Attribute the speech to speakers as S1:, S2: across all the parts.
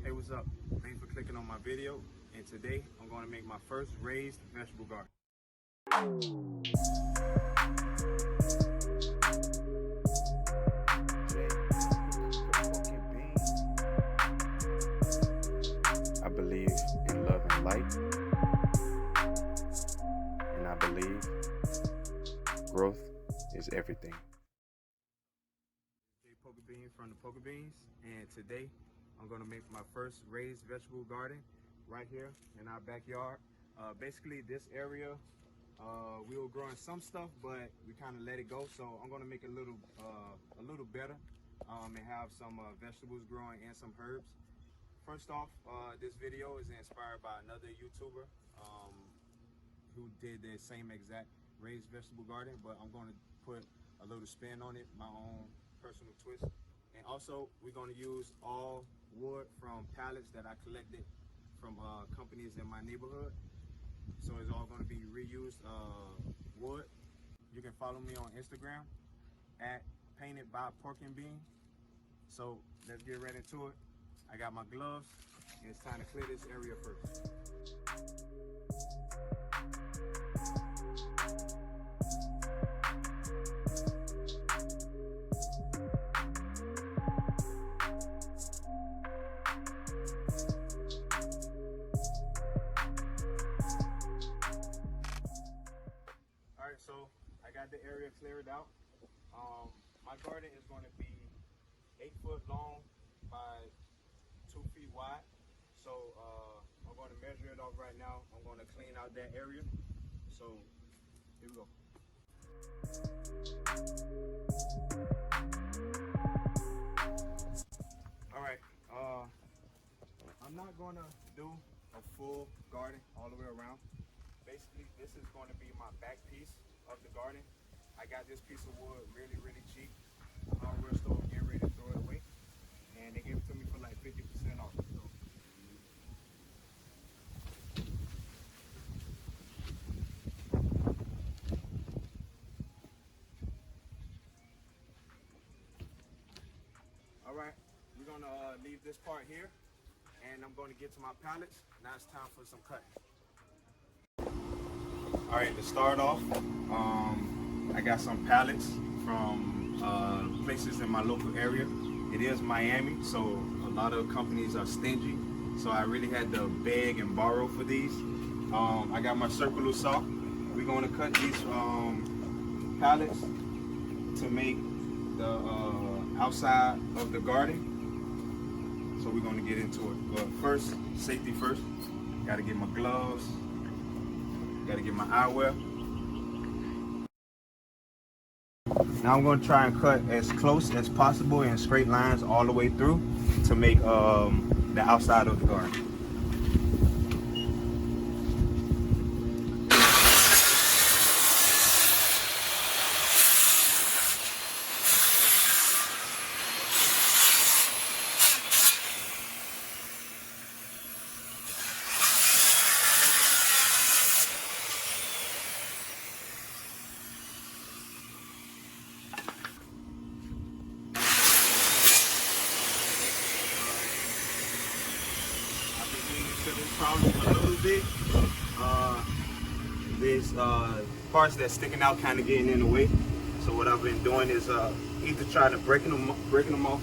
S1: Hey, what's up? Thanks for clicking on my video, and today I'm going to make my first raised vegetable garden. I believe in love and light, and I believe growth is everything. Jayporknbean from the Poker Beans, and today I'm going to make my first raised vegetable garden right here in our backyard. Basically this area, we were growing some stuff, but we kind of let it go. So I'm going to make it a little better and have some vegetables growing and some herbs. First off, this video is inspired by another YouTuber who did the same exact raised vegetable garden, but I'm going to put a little spin on it, my own personal twist. And also, we're going to use all wood from pallets that I collected from companies in my neighborhood. So it's all going to be reused wood. You can follow me on Instagram at paintedbyporknbean. So let's get right into it. I got my gloves, and it's time to clear this area first. Alright, so I got the area cleared out. My garden is going to be 8 foot long by 2 feet wide. So I'm going to measure it off right now. I'm going to clean out that area. So here we go. Alright, I'm not going to do a full garden all the way around. Basically, this is going to be my back piece of the garden. I got this piece of wood really cheap. Hardware store, getting ready to throw it away. And they gave it to me for like 50% off. So. Alright, we're going to leave this part here. And I'm going to get to my pallets. Now it's time for some cutting. Alright, to start off, I got some pallets from places in my local area. It is Miami, so a lot of companies are stingy. So I really had to beg and borrow for these. I got my circular saw. We're going to cut these pallets to make the outside of the garden. So we're going to get into it. But first, safety first. Got to get my gloves. Got to get my eyewear. Now I'm going to try and cut as close as possible in straight lines all the way through to make the outside of the garden. This problem a little bit. There's parts that's sticking out, kind of getting in the way. So what I've been doing is either trying to breaking them off,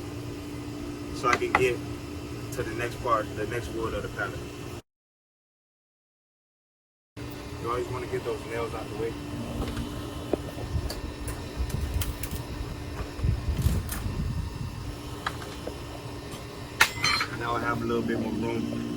S1: so I can get to the next part, the next wood of the pallet. You always want to get those nails out the way. And now I have a little bit more room.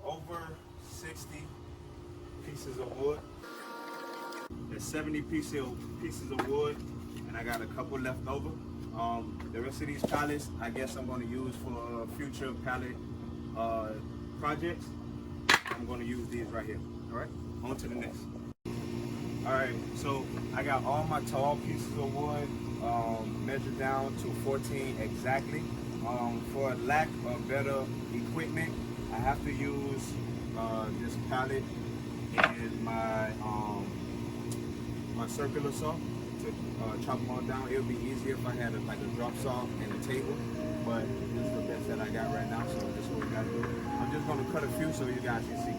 S1: Over 60 pieces of wood. There's 70 pieces of wood, and I got a couple left over. The rest of these pallets, I guess I'm going to use for future pallet projects. I'm going to use these right here. All right, on to the next. All right, so I got all my tall pieces of wood measured down to 14 exactly. for lack of better equipment, I have to use this pallet and my my circular saw to chop them all down. It would be easier if I had like a drop saw and a table, but this is the best that I got right now, so this is what we gotta do. I'm just gonna cut a few so you guys can see.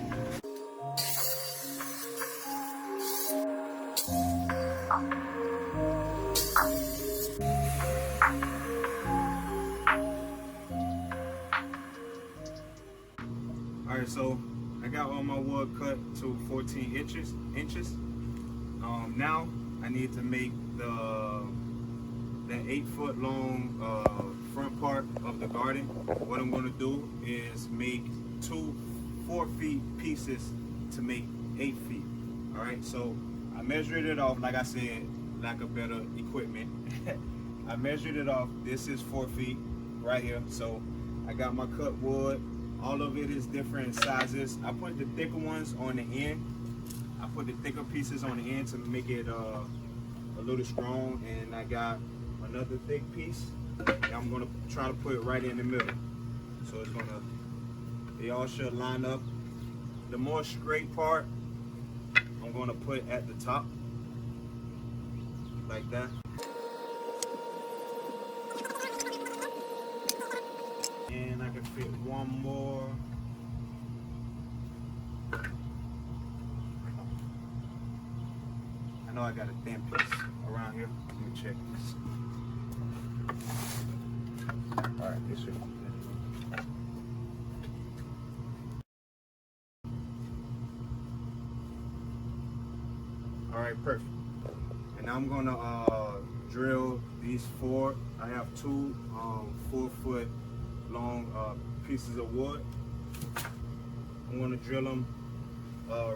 S1: Alright, so I got all my wood cut to 14 inches. Now I need to make the 8-foot long front part of the garden. What I'm going to do is make 2 4-feet pieces to make 8 feet. Alright, so I measured it off, like I said, lack of better equipment. I measured it off. This is 4 feet right here. So I got my cut wood. All of it is different sizes. I put the thicker ones on the end. I put the thicker pieces on the end to make it a little strong. And I got another thick piece. And I'm gonna try to put it right in the middle. So they all should line up. The more straight part, I'm gonna put at the top, like that. And I can fit one more. I know I got a thin piece around here. Let me check this. Alright, this should be good. Alright, perfect. And now I'm gonna drill these 4. I have 2 4-foot long pieces of wood. I'm going to drill them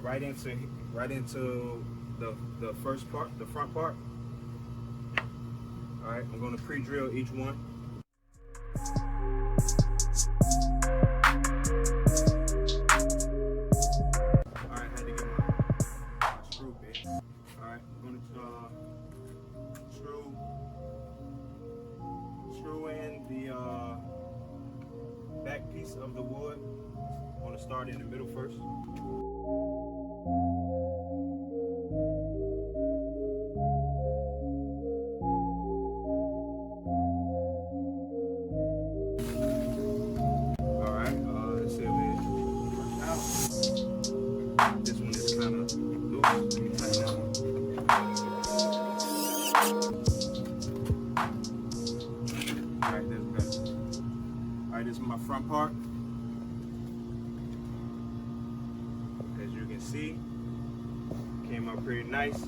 S1: right into the first part, the front part. All right, I'm going to pre-drill each one. All right, I had to get my screw bit. All right, I'm going to screw in the back piece of the wood. I'm going to start in the middle first. Alright, let's see if it works out. This one is kind of loose. Let me tighten that one. Alright, that's good. Alright, this is my front part. As you can see, came out pretty nice.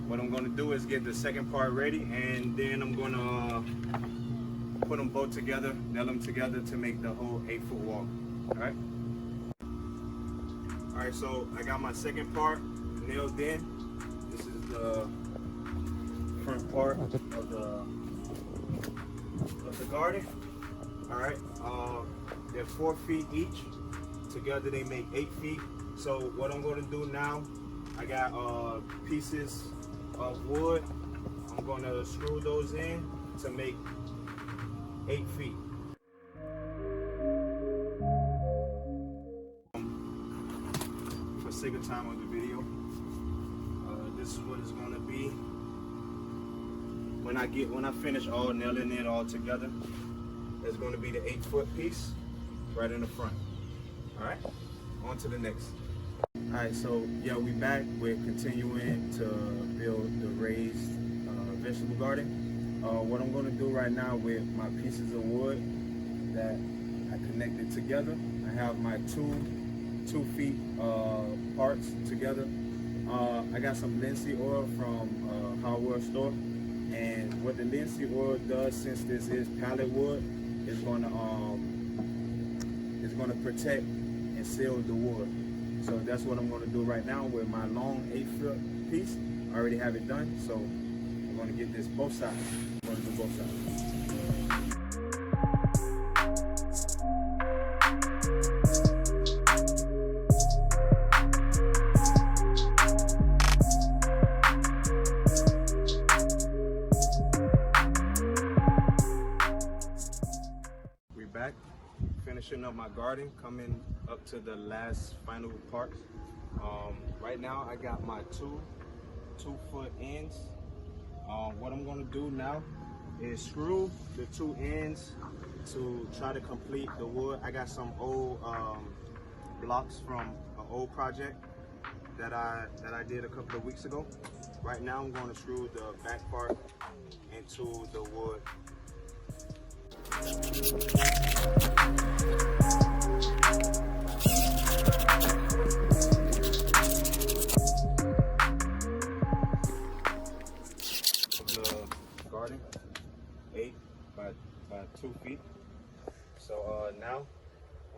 S1: What I'm going to do is get the second part ready, and then I'm going to put them both together, nail them together to make the whole 8-foot wall. Alright? Alright, so I got my second part nailed in. This is the front part of the garden. Alright, they're 4 feet each. Together they make 8 feet. So what I'm going to do now, I got pieces of wood. I'm going to screw those in to make 8 feet. For sake of time of the video, this is what it's going to be when I finish all nailing it all together. It's going to be the 8-foot piece right in the front. All right, on to the next. All right, so yeah, we back. We're continuing to build the raised vegetable garden. What I'm going to do right now with my pieces of wood that I connected together, I have my two feet parts together. I got some linseed oil from hardware store, and what the linseed oil does, since this is pallet wood, is going to protect and seal the wood. So that's what I'm going to do right now with my long 8-foot piece. I already have it done, so I'm going to get this both sides. I'm going to do both sides. We finishing up my garden, coming up to the last final part. Right now I got my two 2-foot ends. What I'm going to do now is screw the 2 ends to try to complete the wood. I got some old blocks from an old project that I did a couple of weeks ago. Right now I'm going to screw the back part into the wood. The garden 8 by 2 feet. So now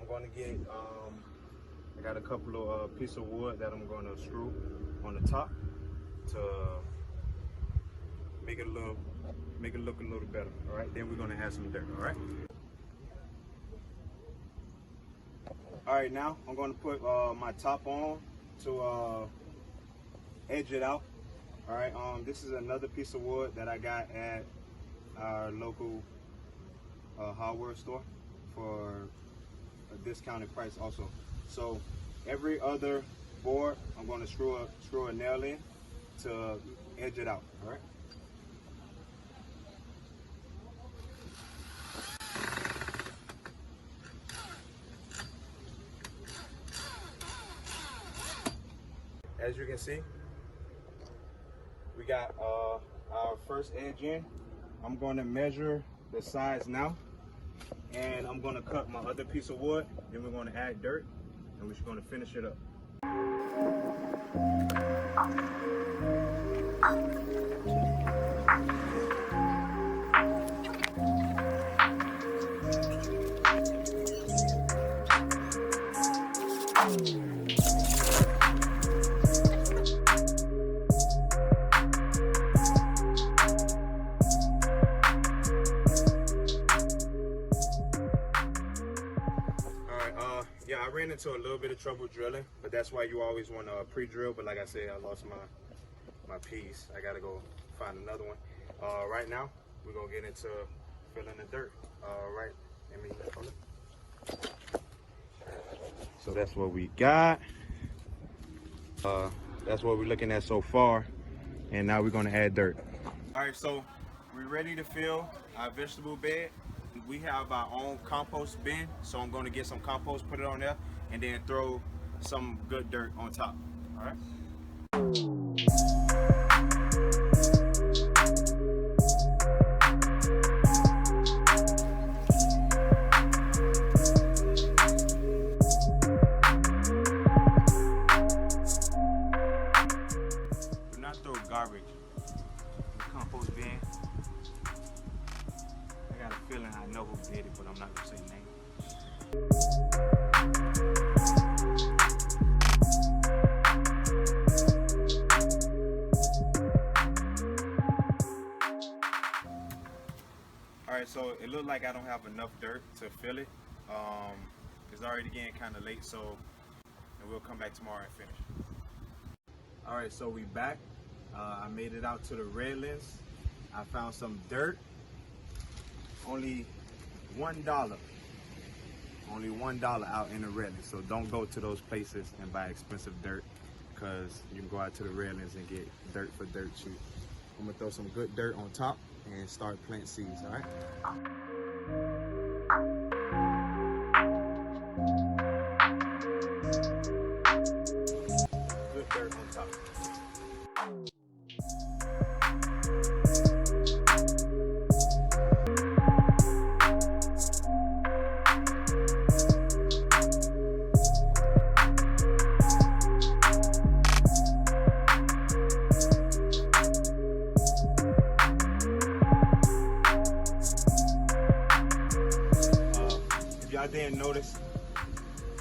S1: I'm going to get I got a couple of pieces of wood that I'm going to screw on the top to make it look a little better. All right, then we're going to add some dirt. All right, now I'm going to put my top on to edge it out. All right, this is another piece of wood that I got at our local hardware store for a discounted price also. So every other board I'm going to screw a nail in to edge it out. All right. As you can see, we got our first edge in. I'm going to measure the size now, and I'm going to cut my other piece of wood. Then we're going to add dirt, and we're just going to finish it up. Yeah, I ran into a little bit of trouble drilling, but that's why you always want to pre-drill. But like I said, I lost my piece. I gotta go find another one. Right now, we're gonna get into filling the dirt. Right, let me hold it. So that's what we got. That's what we're looking at so far, and now we're gonna add dirt. All right, so we're ready to fill our vegetable bed. We have our own compost bin, so I'm going to get some compost, put it on there, and then throw some good dirt on top. All right. Do not throw garbage in the compost bin. I got a feeling I know who did it, but I'm not gonna say name. All right, so it looked like I don't have enough dirt to fill it. It's already getting kind of late, so and we'll come back tomorrow and finish. All right, so we back. I made it out to the railings. I found some dirt. Only $1. Only $1 out in the railings. So don't go to those places and buy expensive dirt, because you can go out to the railings and get dirt for dirt cheap. I'm gonna throw some good dirt on top and start planting seeds, all right? Good dirt on top. Y'all didn't notice,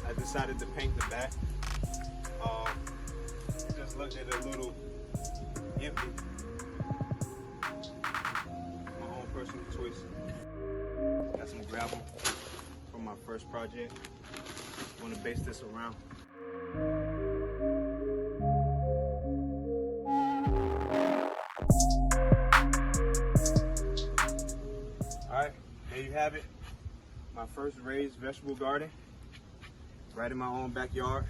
S1: I decided to paint the back. It just looked a little empty. My own personal choice. Got some gravel from my first project. I want to base this around. All right, there you have it. my first raised vegetable garden right in my own backyard.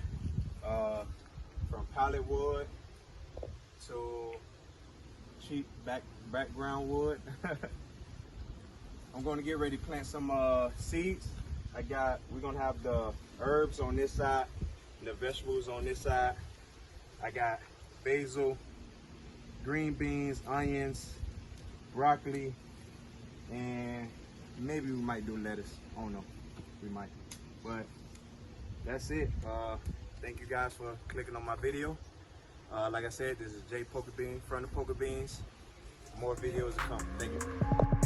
S1: From pallet wood to cheap background wood. I'm going to get ready to plant some seeds. We're going to have the herbs on this side and the vegetables on this side. I got basil, green beans, onions, broccoli, and maybe we might do lettuce. I don't know, we might, but that's it. Thank you guys for clicking on my video. Like I said, this is jayporknbean from the Poker Beans. More videos to come. Thank you.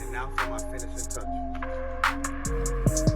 S1: And now for my finishing touch.